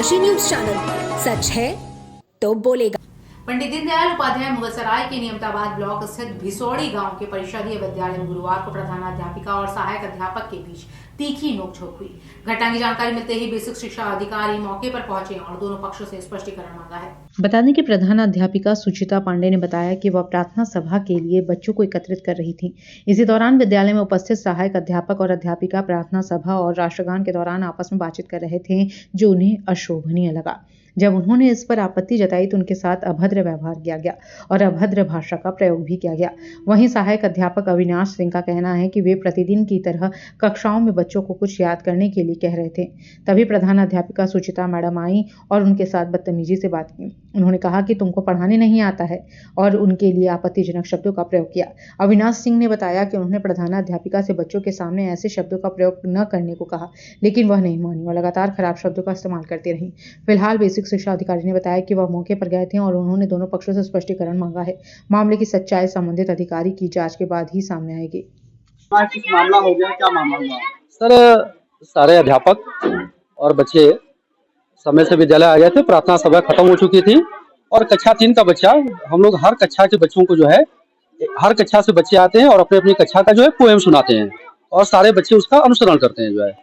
Kashi news channel, सच है तो बोलेगा। पंडित दीनदयाल उपाध्याय मुगलसराय के नियमताबाद ब्लॉक स्थित भिसौड़ी गांव के परिषदीय विद्यालय में गुरुवार को प्रधानाध्यापिका और सहायक अध्यापक के बीच तीखी नोकझोंक हुई। घटना की जानकारी मिलते ही बेसिक शिक्षा अधिकारी मौके पर पहुंचे और दोनों पक्षों से स्पष्टीकरण मांगा है। बता दें कि प्रधानाध्यापिका सुचिता पांडे ने बताया कि वह प्रार्थना सभा के लिए बच्चों को एकत्रित कर रही थी। इसी दौरान विद्यालय में उपस्थित सहायक अध्यापक और अध्यापिका प्रार्थना सभा और राष्ट्रगान के दौरान आपस में बातचीत कर रहे थे, जो उन्हें अशोभनीय लगा। जब उन्होंने इस पर आपत्ति जताई तो उनके साथ अभद्र व्यवहार किया गया और अभद्र भाषा का प्रयोग भी किया गया। वहीं सहायक अध्यापक अविनाश सिंह का कहना है कि वे प्रतिदिन की तरह कक्षाओं में बच्चों को कुछ याद करने के लिए कह रहे थे। तभी प्रधानाध्यापिका सुचिता मैडम आई और उनके साथ बदतमीजी से बात की। उन्होंने कहा कि तुमको पढ़ाने नहीं आता है और उनके लिए आपत्तिजनक शब्दों का प्रयोग किया। अविनाश सिंह ने बताया कि उन्होंने प्रधानाध्यापिका से बच्चों के सामने ऐसे शब्दों का प्रयोग न करने को कहा, लेकिन वह नहीं मानी और लगातार खराब शब्दों का इस्तेमाल करती रही। फिलहाल बेसिक शिक्षा अधिकारी ने बताया कि वह मौके पर गए थे और उन्होंने दोनों पक्षों से स्पष्टीकरण मांगा है। मामले की सच्चाई संबंधित अधिकारी की जांच के बाद ही सामने आएगी। मामला हो गया, क्या मामला हुआ? सर, सारे अध्यापक और बच्चे समय से विद्यालय आ गए थे। प्रार्थना सभा खत्म हो चुकी थी और कक्षा 3 का बच्चा, हम लोग हर कक्षा के बच्चों को जो है, हर कक्षा से बच्चे आते हैं और अपने अपनी कक्षा का जो है पोएम सुनाते हैं और सारे बच्चे उसका अनुसरण करते हैं। जो है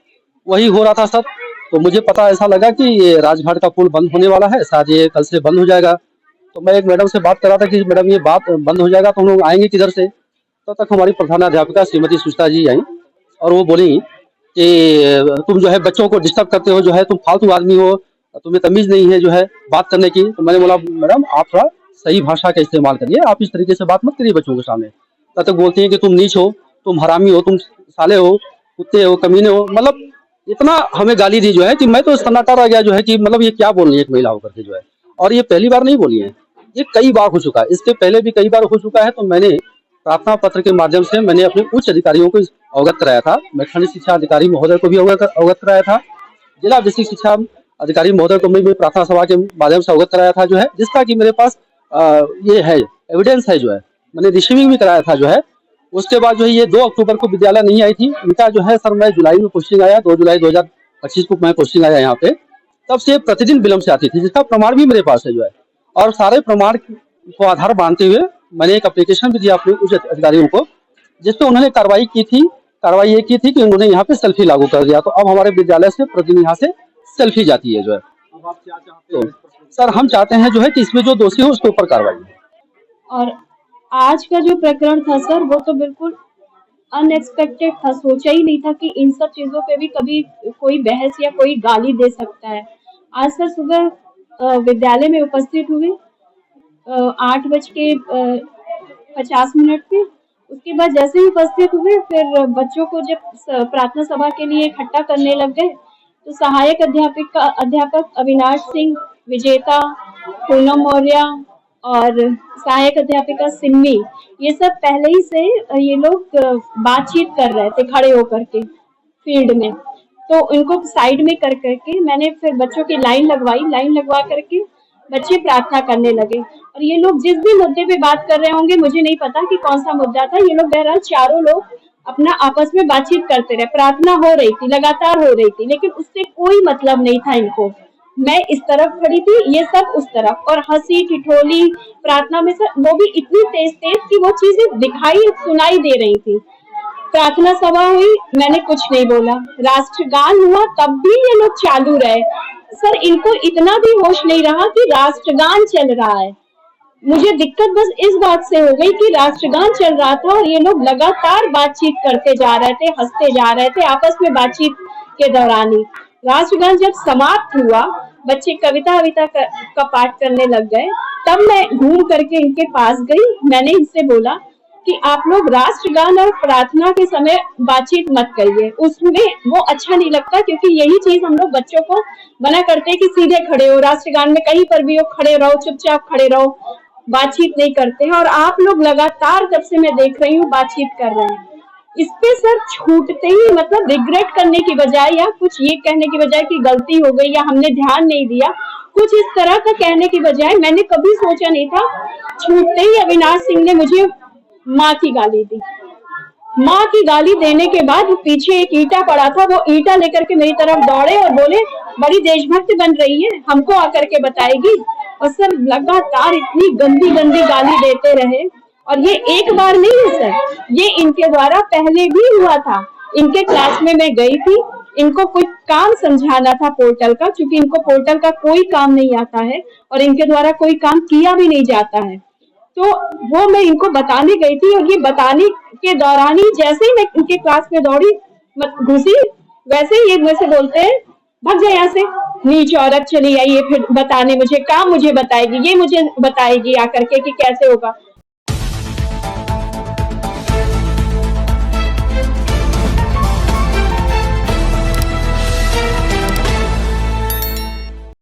वही हो रहा था सब। तो मुझे पता ऐसा लगा कि ये राजघाट का पुल बंद होने वाला है, शायद ये कल से बंद हो जाएगा। तो मैं एक मैडम से बात कर रहा था कि मैडम ये बात बंद हो जाएगा तो हम लोग आएंगे किधर से। तब तक हमारी प्रधानाध्यापिका श्रीमती सुचिता जी आई और वो बोली कि तुम जो है बच्चों को डिस्टर्ब करते हो, जो है तुम फालतू आदमी हो, तुम्हें तमीज नहीं है जो है बात करने की। तो मैंने बोला मैडम आप थोड़ा सही भाषा का इस्तेमाल करिए, आप इस तरीके से बात मत करिए बच्चों के सामने। तब तक बोलती है कि तुम नीच हो, तुम हरामी हो, तुम साले हो, कुत्ते हो, कमीने हो। मतलब इतना हमें गाली दी जो है कि मैं तो सन्नाटा रह गया जो है कि मतलब ये क्या बोल रही है एक महिला होकर के जो है। और ये पहली बार नहीं बोली है, ये कई बार हो चुका है, इसके पहले भी कई बार हो चुका है। तो मैंने प्रार्थना पत्र के माध्यम से मैंने अपने उच्च अधिकारियों को अवगत कराया था। मैं खंड शिक्षा अधिकारी महोदय को भी अवगत कराया था, जिला बेसिक शिक्षा अधिकारी महोदय को मैं भी प्रार्थना सभा के माध्यम से अवगत कराया था जो है, जिसका कि मेरे पास ये है एविडेंस है जो है। मैंने रिसीविंग भी कराया था जो है। उसके बाद जो है ये 2 अक्टूबर को विद्यालय नहीं आई थी इनका जो है। सर मैं जुलाई में पोस्टिंग आया, 2 जुलाई 2025 को मैं पोस्टिंग आया यहाँ पे। तब से प्रतिदिन विलम्ब से आती थी, जिसका प्रमाण भी मेरे पास है जो है। और सारे प्रमाण को आधार मानते हुए मैंने एक एप्लीकेशन भी दिया अपने उच्च अधिकारियों को, जिसपे उन्होंने कार्रवाई की थी। कार्रवाई ये की थी कि उन्होंने यहाँ पे सेल्फी लागू कर दिया। तो अब हमारे विद्यालय से प्रतिदिन यहाँ से सेल्फी जाती है जो है। अब आप क्या चाहते हैं? तो सर हम चाहते हैं जो है कि इसमें जो दोषी हो उसके ऊपर कार्रवाई हो। और आज का जो प्रकरण था सर, वो तो बिल्कुल अनएक्सपेक्टेड था। सोचा ही नहीं था कि इन सब चीजों पे भी कभी कोई बहस या कोई गाली दे सकता है। आज सर सुबह विद्यालय में उपस्थित हुए 8:50 पे। उसके बाद जैसे ही उपस्थित हुए फिर बच्चों को जब प्रार्थना सभा के लिए इकट्ठा करने लग गए तो सहायक अध्यापक अविनाश सिंह, विजेता, पूनम मौर्य और सहायक अध्यापिका सिम्मी, ये सब पहले ही से ये लोग बातचीत कर रहे थे खड़े होकर के फील्ड में। तो इनको साइड में कर करके मैंने फिर बच्चों की लाइन लगवाई। लाइन लगवा करके बच्चे प्रार्थना करने लगे और ये लोग जिस भी मुद्दे पे बात कर रहे होंगे, मुझे नहीं पता कि कौन सा मुद्दा था। ये लोग बहरहाल चारों लोग अपना आपस में बातचीत करते रहे। प्रार्थना हो रही थी, लगातार हो रही थी, लेकिन उससे कोई मतलब नहीं था इनको। मैं इस तरफ खड़ी थी, ये सब उस तरफ, और हंसी ठिठोली प्रार्थना में सर वो भी इतनी तेज तेज कि वो चीजें दिखाई सुनाई दे रही थी। प्रार्थना सभा हुई, मैंने कुछ नहीं बोला। राष्ट्रगान हुआ तब भी ये लोग चालू रहे। सर इनको इतना भी होश नहीं रहा कि राष्ट्रगान चल रहा है। मुझे दिक्कत बस इस बात से हो गई कि राष्ट्रगान चल रहा था और ये लोग लगातार बातचीत करते जा रहे थे, हंसते जा रहे थे आपस में बातचीत के दौरान ही। राष्ट्रगान जब समाप्त हुआ, बच्चे कविता का पाठ करने लग गए, तब मैं घूम करके इनके पास गई। मैंने इनसे बोला कि आप लोग राष्ट्रगान और प्रार्थना के समय बातचीत मत करिए, उसमें वो अच्छा नहीं लगता, क्योंकि यही चीज हम लोग बच्चों को मना करते हैं कि सीधे खड़े हो, राष्ट्रगान में कहीं पर भी हो खड़े रहो, चुपचाप खड़े रहो, बातचीत नहीं करते हैं। और आप लोग लगातार जब से मैं देख रही हूँ बातचीत कर रहे हैं। इस पे सर छूटते ही मतलब रिग्रेट करने की बजाय या कुछ ये कहने की बजाय कि गलती हो गई या हमने ध्यान नहीं दिया, कुछ इस तरह का कहने की बजाय मैंने कभी सोचा नहीं था, छूटते ही अविनाश सिंह ने मुझे माँ की गाली दी। माँ की गाली देने के बाद पीछे एक ईंटा पड़ा था, वो ईंटा लेकर के मेरी तरफ दौड़े और बोले बड़ी देशभक्त बन रही है, हमको आकर के बताएगी। और सर लगातार इतनी गंदी गंदी गाली देते रहे। और ये एक बार नहीं है सर, ये इनके द्वारा पहले भी हुआ था। इनके क्लास में मैं गई थी, इनको कोई काम समझाना था पोर्टल का, क्योंकि इनको पोर्टल का कोई काम नहीं आता है और इनके द्वारा कोई काम किया भी नहीं जाता है। तो वो मैं इनको बताने गई थी और ये बताने के दौरान ही जैसे ही मैं इनके क्लास में दौड़ी घुसी, वैसे ही ये मुझसे बोलते हैं भाग जाए यहाँ से, नीच औरत चली आई है फिर बताने मुझे काम, मुझे बताएगी, ये मुझे बताएगी आकर के कि कैसे होगा।